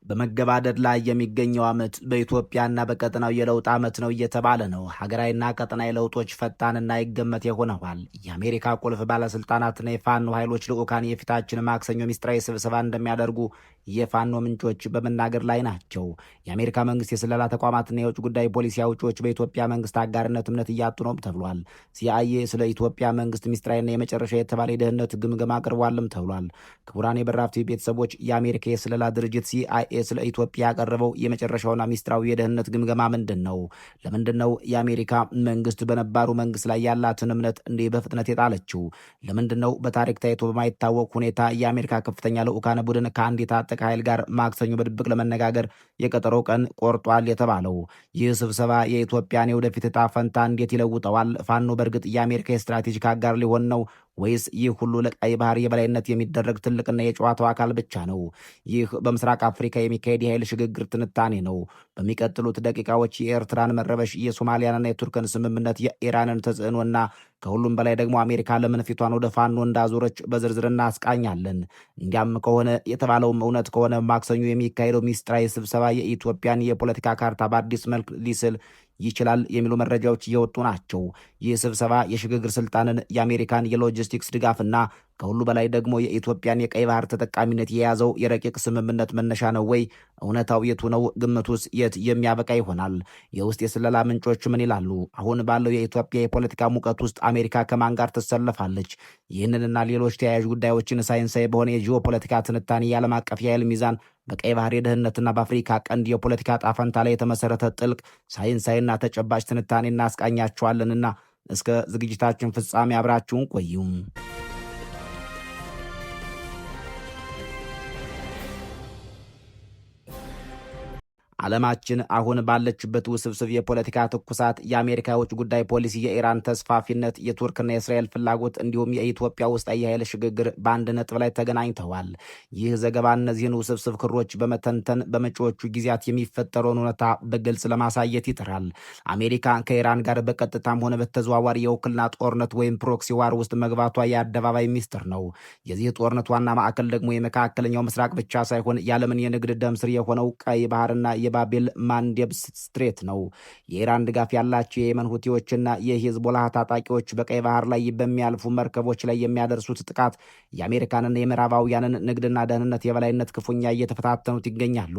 በመገባደድ ላይ የሚገኘው ዓመት በኢትዮጵያና በቀጠናው የለውጥ ዓመት ነው እየተባለ ነው። ሀገራዊና ቀጠናዊ ለውጦች ፈጣንና ይገመት ሆነዋል። የአሜሪካ ቁልፍ ባለስልጣናትና የፋኖ ኃይሎች ልዑካን የፊታችን ማክሰኞ ሚስጥራዊ ስብሰባ እንደሚያደርጉ የፋኖ ምንጮች በመናገር ላይ ናቸው። የአሜሪካ መንግስት የስለላ ተቋማትና የውጭ ጉዳይ ፖሊሲ አውጪዎች በኢትዮጵያ መንግስት አጋርነት እምነት እያጡ ነው ተብሏል። ሲአይኤ ስለ ኢትዮጵያ መንግስት ሚስጥራዊና የመጨረሻ የተባለ የደህንነት ግምገማ አቅርቧልም ተብሏል። ክቡራን የበራፍቲ ቤተሰቦች፣ የአሜሪካ የስለላ ድርጅት ሲአይኤ ስለ ኢትዮጵያ ያቀረበው የመጨረሻውና ሚስጥራዊ የደህንነት ግምገማ ምንድን ነው? ለምንድን ነው የአሜሪካ መንግስት በነባሩ መንግስት ላይ ያላትን እምነት እንዲህ በፍጥነት የጣለችው? ለምንድን ነው በታሪክ ታይቶ በማይታወቅ ሁኔታ የአሜሪካ ከፍተኛ ልዑካን ቡድን ከአንድ የታጠቀ ኃይል ጋር ማክሰኞ በድብቅ ለመነጋገር የቀጠሮ ቀን ቆርጧል የተባለው? ይህ ስብሰባ የኢትዮጵያን የወደፊት ዕጣ ፈንታ እንዴት ይለውጠዋል? ፋኖ በእርግጥ የአሜሪካ የስትራቴጂክ አጋር ሊሆን ነው ወይስ ይህ ሁሉ ለቀይ ባህር የበላይነት የሚደረግ ትልቅና የጨዋታው አካል ብቻ ነው? ይህ በምስራቅ አፍሪካ የሚካሄድ የኃይል ሽግግር ትንታኔ ነው። በሚቀጥሉት ደቂቃዎች የኤርትራን መረበሽ፣ የሶማሊያንና የቱርክን ስምምነት፣ የኢራንን ተጽዕኖና ከሁሉም በላይ ደግሞ አሜሪካ ለምን ፊቷን ወደ ፋኖ እንዳዞረች በዝርዝር እናስቃኛለን። እንዲያም ከሆነ የተባለውም እውነት ከሆነ ማክሰኞ የሚካሄደው ሚስጥራዊ ስብሰባ የኢትዮጵያን የፖለቲካ ካርታ በአዲስ መልክ ሊስል ይችላል የሚሉ መረጃዎች እየወጡ ናቸው። ይህ ስብሰባ የሽግግር ስልጣንን፣ የአሜሪካን የሎጂስቲክስ ድጋፍና ከሁሉ በላይ ደግሞ የኢትዮጵያን የቀይ ባህር ተጠቃሚነት የያዘው የረቂቅ ስምምነት መነሻ ነው ወይ? እውነታው የቱ ነው? ግምቱስ የት የሚያበቃ ይሆናል? የውስጥ የስለላ ምንጮች ምን ይላሉ? አሁን ባለው የኢትዮጵያ የፖለቲካ ሙቀት ውስጥ አሜሪካ ከማን ጋር ትሰለፋለች? ይህንንና ሌሎች ተያያዥ ጉዳዮችን ሳይንሳዊ በሆነ የጂኦፖለቲካ ትንታኔ የዓለም አቀፍ የኃይል ሚዛን በቀይ ባህር የደህንነትና በአፍሪካ ቀንድ የፖለቲካ ጣፈንታ ላይ የተመሰረተ ጥልቅ ሳይንሳዊና ተጨባጭ ትንታኔ እናስቃኛችኋለንና እስከ ዝግጅታችን ፍጻሜ አብራችሁን ቆዩም። ዓለማችን አሁን ባለችበት ውስብስብ የፖለቲካ ትኩሳት የአሜሪካ የውጭ ጉዳይ ፖሊሲ፣ የኢራን ተስፋፊነት፣ የቱርክና የእስራኤል ፍላጎት እንዲሁም የኢትዮጵያ ውስጥ የኃይል ሽግግር በአንድ ነጥብ ላይ ተገናኝተዋል። ይህ ዘገባ እነዚህን ውስብስብ ክሮች በመተንተን በመጪዎቹ ጊዜያት የሚፈጠረውን እውነታ በግልጽ ለማሳየት ይጥራል። አሜሪካ ከኢራን ጋር በቀጥታም ሆነ በተዘዋዋሪ የውክልና ጦርነት ወይም ፕሮክሲ ዋር ውስጥ መግባቷ የአደባባይ ሚስጥር ነው። የዚህ ጦርነት ዋና ማዕከል ደግሞ የመካከለኛው ምስራቅ ብቻ ሳይሆን የዓለምን የንግድ ደም ስር የሆነው ቀይ ባህርና ባቤል ማንዴብ ስትሬት ነው። የኢራን ድጋፍ ያላቸው የየመን ሁቲዎችና የሂዝቦላህ ታጣቂዎች በቀይ ባህር ላይ በሚያልፉ መርከቦች ላይ የሚያደርሱት ጥቃት የአሜሪካንና የምዕራባውያንን ንግድና ደህንነት የበላይነት ክፉኛ እየተፈታተኑት ይገኛሉ።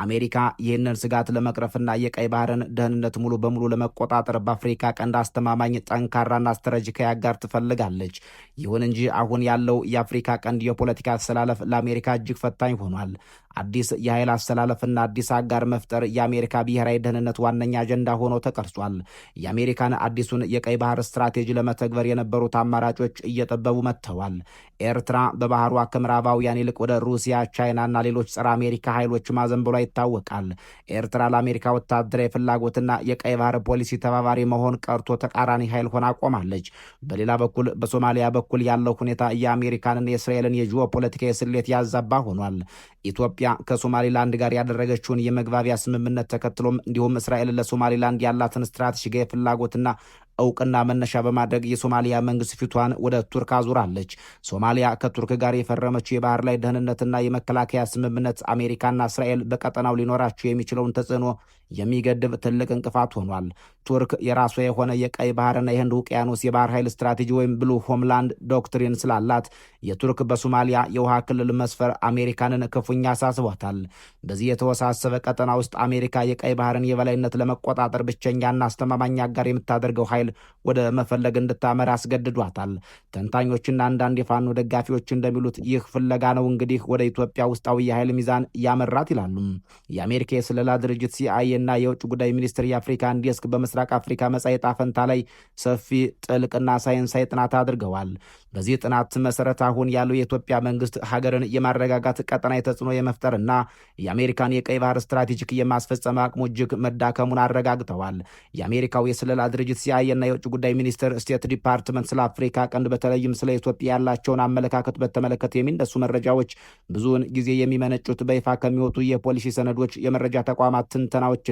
አሜሪካ ይህንን ስጋት ለመቅረፍና የቀይ ባህርን ደህንነት ሙሉ በሙሉ ለመቆጣጠር በአፍሪካ ቀንድ አስተማማኝ ጠንካራና ስትራቴጂካዊ አጋር ትፈልጋለች። ይሁን እንጂ አሁን ያለው የአፍሪካ ቀንድ የፖለቲካ አሰላለፍ ለአሜሪካ እጅግ ፈታኝ ሆኗል። አዲስ የኃይል አሰላለፍና አዲስ አጋር መፍጠር የአሜሪካ ብሔራዊ ደህንነት ዋነኛ አጀንዳ ሆኖ ተቀርጿል። የአሜሪካን አዲሱን የቀይ ባህር ስትራቴጂ ለመተግበር የነበሩት አማራጮች እየጠበቡ መጥተዋል። ኤርትራ በባህሯ ከምዕራባውያን ይልቅ ወደ ሩሲያ፣ ቻይናና ሌሎች ጸረ አሜሪካ ኃይሎች ማዘንበሏ ይታወቃል። ኤርትራ ለአሜሪካ ወታደራዊ ፍላጎትና የቀይ ባህር ፖሊሲ ተባባሪ መሆን ቀርቶ ተቃራኒ ኃይል ሆና ቆማለች። በሌላ በኩል በሶማሊያ በኩል ያለው ሁኔታ የአሜሪካንና የእስራኤልን የጂኦፖለቲካዊ ስሌት ያዛባ ሆኗል። ኢትዮጵያ ከሶማሊላንድ ጋር ያደረገችውን የመግባቢያ ስምምነት ተከትሎም እንዲሁም እስራኤል ለሶማሊላንድ ያላትን ስትራቴጂካዊ ፍላጎትና እውቅና መነሻ በማድረግ የሶማሊያ መንግስት ፊቷን ወደ ቱርክ አዙራለች። ሶማሊያ ከቱርክ ጋር የፈረመችው የባህር ላይ ደህንነትና የመከላከያ ስምምነት አሜሪካና እስራኤል በቀጠናው ሊኖራቸው የሚችለውን ተጽዕኖ የሚገድብ ትልቅ እንቅፋት ሆኗል። ቱርክ የራሷ የሆነ የቀይ ባህርና የህንድ ውቅያኖስ የባህር ኃይል ስትራቴጂ ወይም ብሉ ሆምላንድ ዶክትሪን ስላላት የቱርክ በሶማሊያ የውሃ ክልል መስፈር አሜሪካንን ክፉኛ አሳስቧታል። በዚህ የተወሳሰበ ቀጠና ውስጥ አሜሪካ የቀይ ባህርን የበላይነት ለመቆጣጠር ብቸኛና አስተማማኝ አጋር የምታደርገው ኃይል ወደ መፈለግ እንድታመራ አስገድዷታል። ተንታኞችና አንዳንድ የፋኖ ደጋፊዎች እንደሚሉት ይህ ፍለጋ ነው እንግዲህ ወደ ኢትዮጵያ ውስጣዊ የኃይል ሚዛን ያመራት ይላሉ። የአሜሪካ የስለላ ድርጅት ሲአይኤ እና የውጭ ጉዳይ ሚኒስትር የአፍሪካን ዴስክ በምስራቅ አፍሪካ መጻኢ ዕጣ ፈንታ ላይ ሰፊ ጥልቅና ሳይንሳዊ ጥናት አድርገዋል። በዚህ ጥናት መሰረት አሁን ያለው የኢትዮጵያ መንግስት ሀገርን የማረጋጋት ቀጠናዊ ተጽዕኖ የመፍጠርና የአሜሪካን የቀይ ባህር ስትራቴጂክ የማስፈጸም አቅሙ እጅግ መዳከሙን አረጋግጠዋል። የአሜሪካው የስለላ ድርጅት ሲአይኤና የውጭ ጉዳይ ሚኒስቴር ስቴት ዲፓርትመንት ስለ አፍሪካ ቀንድ በተለይም ስለ ኢትዮጵያ ያላቸውን አመለካከት በተመለከተ የሚነሱ መረጃዎች ብዙውን ጊዜ የሚመነጩት በይፋ ከሚወጡ የፖሊሲ ሰነዶች፣ የመረጃ ተቋማት ትንተናዎችና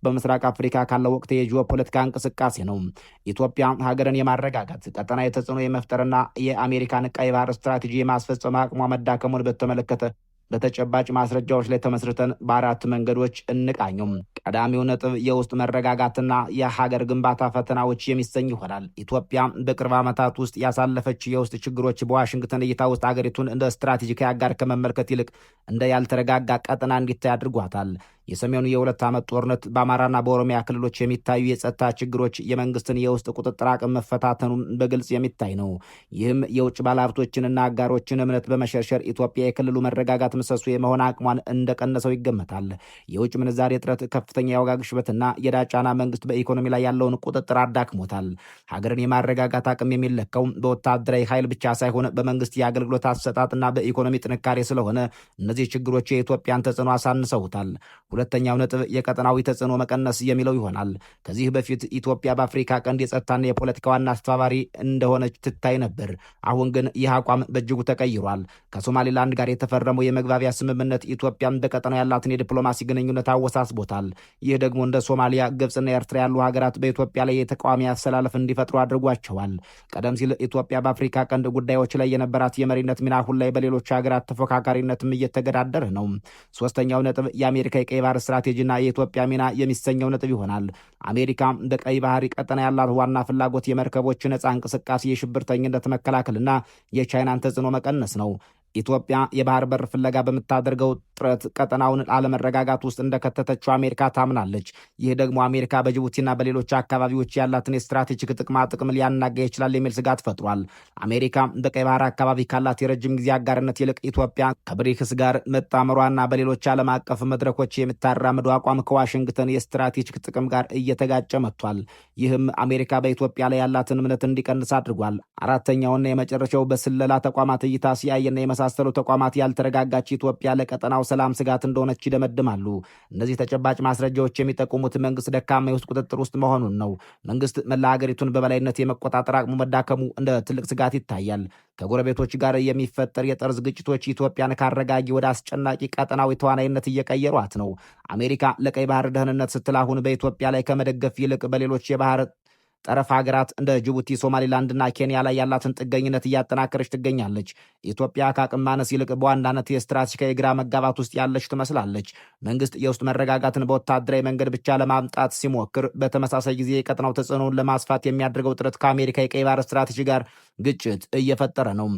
በምስራቅ አፍሪካ ካለው ወቅት የጂኦፖለቲካ እንቅስቃሴ ነው። ኢትዮጵያ ሀገርን የማረጋጋት ቀጠናዊ ተጽዕኖ የመፍጠርና የአሜሪካን ቀይ ባህር ስትራቴጂ የማስፈጸም አቅሟ መዳከሙን በተመለከተ በተጨባጭ ማስረጃዎች ላይ ተመስርተን በአራት መንገዶች እንቃኙም። ቀዳሚው ነጥብ የውስጥ መረጋጋትና የሀገር ግንባታ ፈተናዎች የሚሰኝ ይሆናል። ኢትዮጵያ በቅርብ ዓመታት ውስጥ ያሳለፈች የውስጥ ችግሮች በዋሽንግተን እይታ ውስጥ አገሪቱን እንደ ስትራቴጂካዊ አጋር ከመመልከት ይልቅ እንደ ያልተረጋጋ ቀጠና እንዲታይ አድርጓታል። የሰሜኑ የሁለት ዓመት ጦርነት በአማራና በኦሮሚያ ክልሎች የሚታዩ የጸጥታ ችግሮች የመንግስትን የውስጥ ቁጥጥር አቅም መፈታተኑን በግልጽ የሚታይ ነው። ይህም የውጭ ባለሀብቶችንና አጋሮችን እምነት በመሸርሸር ኢትዮጵያ የክልሉ መረጋጋት ምሰሶ የመሆን አቅሟን እንደቀነሰው ይገመታል። የውጭ ምንዛሬ እጥረት፣ ከፍተኛ የዋጋ ግሽበትና የዕዳ ጫና መንግስት በኢኮኖሚ ላይ ያለውን ቁጥጥር አዳክሞታል። ሀገርን የማረጋጋት አቅም የሚለካው በወታደራዊ ኃይል ብቻ ሳይሆን በመንግስት የአገልግሎት አሰጣጥና በኢኮኖሚ ጥንካሬ ስለሆነ እነዚህ ችግሮች የኢትዮጵያን ተጽዕኖ አሳንሰውታል። ሁለተኛው ነጥብ የቀጠናዊ ተጽዕኖ መቀነስ የሚለው ይሆናል። ከዚህ በፊት ኢትዮጵያ በአፍሪካ ቀንድ የጸጥታና የፖለቲካ ዋና አስተባባሪ እንደሆነች ትታይ ነበር። አሁን ግን ይህ አቋም በእጅጉ ተቀይሯል። ከሶማሌላንድ ጋር የተፈረመው የመግባቢያ ስምምነት ኢትዮጵያን በቀጠናው ያላትን የዲፕሎማሲ ግንኙነት አወሳስቦታል። ይህ ደግሞ እንደ ሶማሊያ፣ ግብፅና ኤርትራ ያሉ ሀገራት በኢትዮጵያ ላይ የተቃዋሚ አሰላለፍ እንዲፈጥሩ አድርጓቸዋል። ቀደም ሲል ኢትዮጵያ በአፍሪካ ቀንድ ጉዳዮች ላይ የነበራት የመሪነት ሚና አሁን ላይ በሌሎች ሀገራት ተፎካካሪነትም እየተገዳደረ ነው። ሶስተኛው ነጥብ የአሜሪካ የቀይ ባህር ስትራቴጂና የኢትዮጵያ ሚና የሚሰኘው ነጥብ ይሆናል። አሜሪካ በቀይ ባህር ቀጠና ያላት ዋና ፍላጎት የመርከቦች ነፃ እንቅስቃሴ፣ የሽብርተኝነት መከላከልና የቻይናን ተጽዕኖ መቀነስ ነው። ኢትዮጵያ የባህር በር ፍለጋ በምታደርገው ጥረት ቀጠናውን አለመረጋጋት ውስጥ እንደከተተችው አሜሪካ ታምናለች። ይህ ደግሞ አሜሪካ በጅቡቲና በሌሎች አካባቢዎች ያላትን የስትራቴጂክ ጥቅም ሊያናጋ ይችላል የሚል ስጋት ፈጥሯል። አሜሪካ በቀይ ባህር አካባቢ ካላት የረጅም ጊዜ አጋርነት ይልቅ ኢትዮጵያ ከብሪክስ ጋር መጣመሯና በሌሎች ዓለም አቀፍ መድረኮች የምታራምደው አቋም ከዋሽንግተን የስትራቴጂክ ጥቅም ጋር እየተጋጨ መጥቷል። ይህም አሜሪካ በኢትዮጵያ ላይ ያላትን እምነት እንዲቀንስ አድርጓል። አራተኛውና የመጨረሻው በስለላ ተቋማት እይታ ሲአይኤና የመሳሰሉ ተቋማት ያልተረጋጋች ኢትዮጵያ ለቀጠናው ሰላም ስጋት እንደሆነች ይደመድማሉ። እነዚህ ተጨባጭ ማስረጃዎች የሚጠቁሙት መንግስት ደካማ የውስጥ ቁጥጥር ውስጥ መሆኑን ነው። መንግስት መላ ሀገሪቱን በበላይነት የመቆጣጠር አቅሙ መዳከሙ እንደ ትልቅ ስጋት ይታያል። ከጎረቤቶች ጋር የሚፈጠር የጠርዝ ግጭቶች ኢትዮጵያን ካረጋጊ ወደ አስጨናቂ ቀጠናዊ ተዋናይነት እየቀየሯት ነው። አሜሪካ ለቀይ ባህር ደህንነት ስትል አሁን በኢትዮጵያ ላይ ከመደገፍ ይልቅ በሌሎች የባህር ጠረፍ ሀገራት እንደ ጅቡቲ፣ ሶማሊላንድና ኬንያ ላይ ያላትን ጥገኝነት እያጠናከረች ትገኛለች። ኢትዮጵያ ከአቅም ማነስ ይልቅ በዋናነት የስትራቴጂካዊ ግራ መጋባት ውስጥ ያለች ትመስላለች። መንግስት የውስጥ መረጋጋትን በወታደራዊ መንገድ ብቻ ለማምጣት ሲሞክር፣ በተመሳሳይ ጊዜ የቀጠናው ተጽዕኖውን ለማስፋት የሚያደርገው ጥረት ከአሜሪካ የቀይ ባህር ስትራቴጂ ጋር ግጭት እየፈጠረ ነው።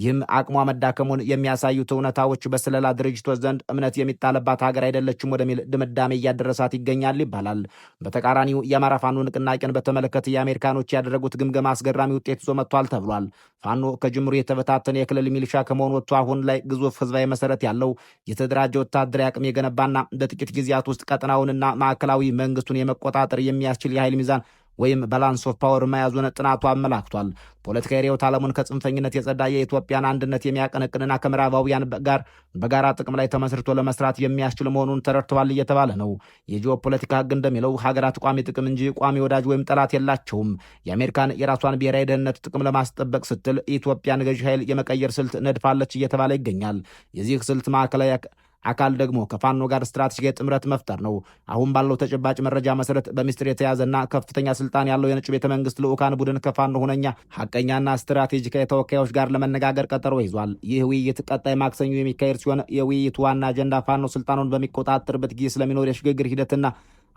ይህም አቅሟ መዳከሙን የሚያሳዩት እውነታዎች በስለላ ድርጅቶች ዘንድ እምነት የሚጣልባት ሀገር አይደለችም ወደሚል ድምዳሜ እያደረሳት ይገኛል ይባላል። በተቃራኒው የአማራ ፋኖ ንቅናቄን በተመለከተ የአሜሪካኖች ያደረጉት ግምገማ አስገራሚ ውጤት ይዞ መጥቷል ተብሏል። ፋኖ ከጅምሩ የተበታተነ የክልል ሚሊሻ ከመሆኑ ወጥቶ አሁን ላይ ግዙፍ ህዝባዊ መሰረት ያለው የተደራጀ ወታደራዊ አቅም የገነባና በጥቂት ጊዜያት ውስጥ ቀጠናውንና ማዕከላዊ መንግስቱን የመቆጣጠር የሚያስችል የኃይል ሚዛን ወይም ባላንስ ኦፍ ፓወር መያዙን ጥናቱ አመላክቷል። ፖለቲካዊ ርዕዮተ ዓለሙን ከጽንፈኝነት የጸዳ የኢትዮጵያን አንድነት የሚያቀነቅንና ከምዕራባውያን ጋር በጋራ ጥቅም ላይ ተመስርቶ ለመስራት የሚያስችል መሆኑን ተረድተዋል እየተባለ ነው። የጂኦፖለቲካ ህግ እንደሚለው ሀገራት ቋሚ ጥቅም እንጂ ቋሚ ወዳጅ ወይም ጠላት የላቸውም። የአሜሪካን የራሷን ብሔራዊ ደህንነት ጥቅም ለማስጠበቅ ስትል ኢትዮጵያን ገዢ ኃይል የመቀየር ስልት ነድፋለች እየተባለ ይገኛል። የዚህ ስልት ማዕከላዊ አካል ደግሞ ከፋኖ ጋር ስትራቴጂካዊ ጥምረት መፍጠር ነው። አሁን ባለው ተጨባጭ መረጃ መሰረት በሚስጥር የተያዘና ከፍተኛ ስልጣን ያለው የነጭ ቤተ መንግስት ልዑካን ቡድን ከፋኖ ሁነኛ ሀቀኛና ስትራቴጂካዊ ተወካዮች ጋር ለመነጋገር ቀጠሮ ይዟል። ይህ ውይይት ቀጣይ ማክሰኞ የሚካሄድ ሲሆን የውይይቱ ዋና አጀንዳ ፋኖ ስልጣኑን በሚቆጣጠርበት ጊዜ ስለሚኖር የሽግግር ሂደትና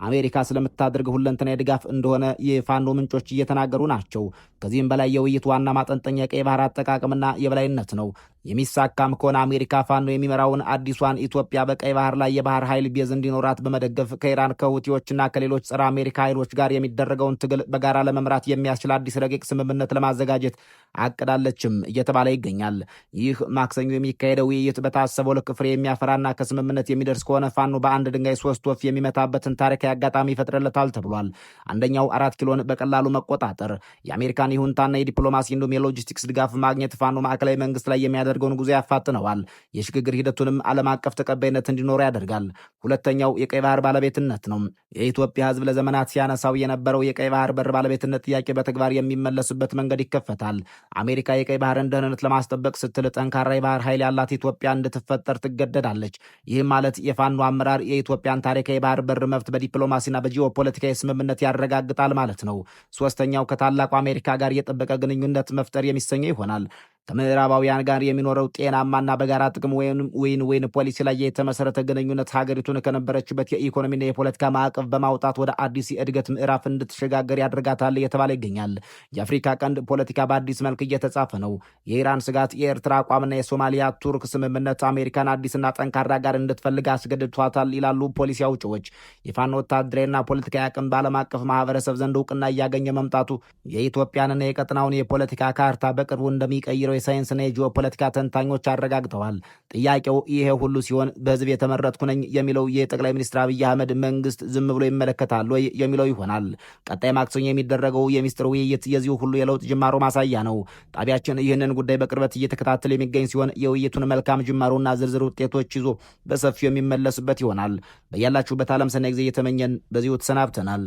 አሜሪካ ስለምታደርግ ሁለንተናዊ ድጋፍ እንደሆነ የፋኖ ምንጮች እየተናገሩ ናቸው። ከዚህም በላይ የውይይቱ ዋና ማጠንጠኛ የቀይ ባህር አጠቃቀምና የበላይነት ነው። የሚሳካም ከሆነ አሜሪካ ፋኖ የሚመራውን አዲሷን ኢትዮጵያ በቀይ ባህር ላይ የባህር ኃይል ቤዝ እንዲኖራት በመደገፍ ከኢራን ከሁቲዎችና ከሌሎች ጸረ አሜሪካ ኃይሎች ጋር የሚደረገውን ትግል በጋራ ለመምራት የሚያስችል አዲስ ረቂቅ ስምምነት ለማዘጋጀት አቅዳለችም እየተባለ ይገኛል። ይህ ማክሰኞ የሚካሄደው ውይይት በታሰበው ልክ ፍሬ የሚያፈራና ከስምምነት የሚደርስ ከሆነ ፋኖ በአንድ ድንጋይ ሶስት ወፍ የሚመታበትን ታሪካዊ አጋጣሚ ይፈጥርለታል ተብሏል። አንደኛው 4 ኪሎን በቀላሉ መቆጣጠር፣ የአሜሪካን ይሁንታና የዲፕሎማሲ እንዲሁም የሎጂስቲክስ ድጋፍ ማግኘት ፋኖ ማዕከላዊ መንግስት ላይ የሚያደርገውን ጉዞ ያፋጥነዋል። የሽግግር ሂደቱንም ዓለም አቀፍ ተቀባይነት እንዲኖረው ያደርጋል። ሁለተኛው የቀይ ባህር ባለቤትነት ነው። የኢትዮጵያ ሕዝብ ለዘመናት ሲያነሳው የነበረው የቀይ ባህር በር ባለቤትነት ጥያቄ በተግባር የሚመለስበት መንገድ ይከፈታል። አሜሪካ የቀይ ባህርን ደህንነት ለማስጠበቅ ስትል ጠንካራ የባህር ኃይል ያላት ኢትዮጵያ እንድትፈጠር ትገደዳለች። ይህም ማለት የፋኖ አመራር የኢትዮጵያን ታሪካዊ የባህር በር መብት በዲፕሎማሲና በጂኦፖለቲካዊ ስምምነት ያረጋግጣል ማለት ነው። ሶስተኛው ከታላቁ አሜሪካ ጋር የጠበቀ ግንኙነት መፍጠር የሚሰኘው ይሆናል። ከምዕራባውያን ጋር የሚኖረው ጤናማና በጋራ ጥቅም ወይን ፖሊሲ ላይ የተመሰረተ ግንኙነት ሀገሪቱን ከነበረችበት የኢኮኖሚና የፖለቲካ ማዕቀፍ በማውጣት ወደ አዲስ የእድገት ምዕራፍ እንድትሸጋገር ያደርጋታል እየተባለ ይገኛል። የአፍሪካ ቀንድ ፖለቲካ በአዲስ መልክ እየተጻፈ ነው። የኢራን ስጋት፣ የኤርትራ አቋምና የሶማሊያ ቱርክ ስምምነት አሜሪካን አዲስና ጠንካራ ጋር እንድትፈልግ አስገድቷታል ይላሉ ፖሊሲ አውጪዎች። የፋኖ ወታደራዊና ፖለቲካዊ አቅም በዓለም አቀፍ ማህበረሰብ ዘንድ እውቅና እያገኘ መምጣቱ የኢትዮጵያንና የቀጠናውን የፖለቲካ ካርታ በቅርቡ እንደሚቀይረው የሳይንስና የጂኦፖለቲካ ተንታኞች አረጋግጠዋል። ጥያቄው ይሄ ሁሉ ሲሆን በህዝብ የተመረጥኩ ነኝ የሚለው የጠቅላይ ሚኒስትር አብይ አህመድ መንግስት ዝም ብሎ ይመለከታል ወይ የሚለው ይሆናል። ቀጣይ ማክሰኞ የሚደረገው የሚስጥር ውይይት የዚሁ ሁሉ የለውጥ ጅማሮ ማሳያ ነው። ጣቢያችን ይህንን ጉዳይ በቅርበት እየተከታተለ የሚገኝ ሲሆን የውይይቱን መልካም ጅማሮና ዝርዝር ውጤቶች ይዞ በሰፊው የሚመለስበት ይሆናል። በያላችሁበት ዓለም ሰናይ ጊዜ እየተመኘን በዚሁ ተሰናብተናል።